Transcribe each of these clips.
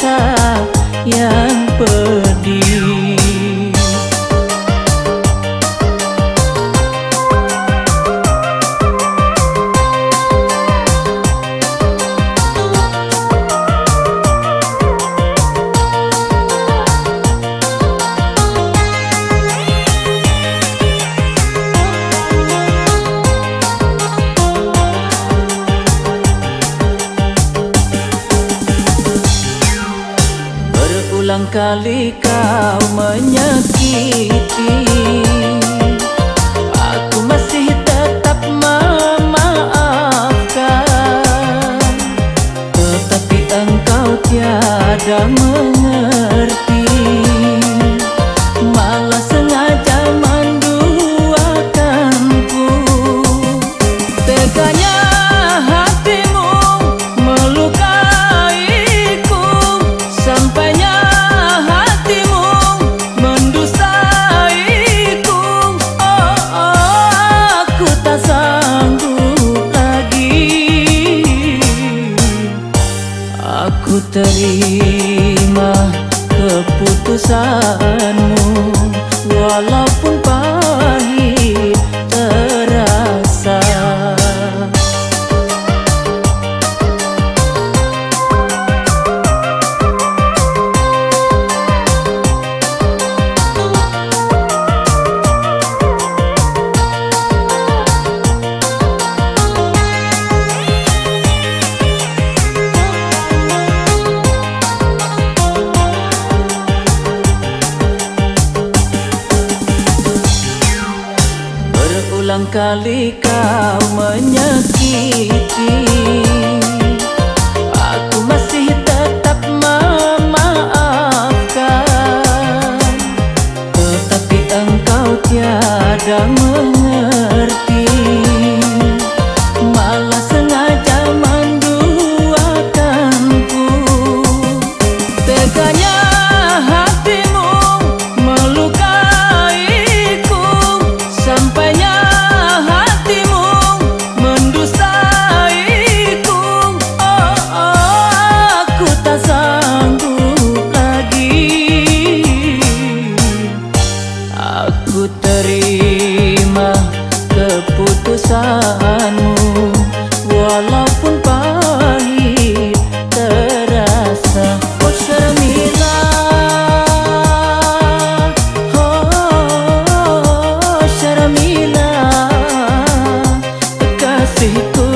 rasa yang pedih. Berulang kali kau menyakiti, aku masih tetap memaafkan. Tetapi engkau tiada mengerti, malah sengaja menduakanku. Teganya hatimu melukaiku, sampainya hatimu mendustaiku. Oh, aku tak sanggup lagi. Aku terima keputusanmu, walaupun pahit terasa. Berulang kali kau menyakiti, aku masih tetap memaafkan. Tetapi engkau tiada mengerti, malah sengaja menduakanku. Teganya hatimu melukaiku, sampainya hatimu mendustaiku. Oh, aku tak sanggup lagi. Aku terima keputusanmu, walaupun pahit terasa. Oh Syarmila, oh Syarmila, kasihku,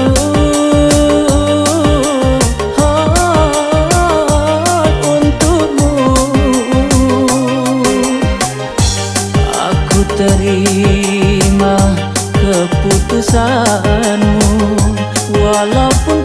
oh untukmu. Aku terima keputusanmu, walaupun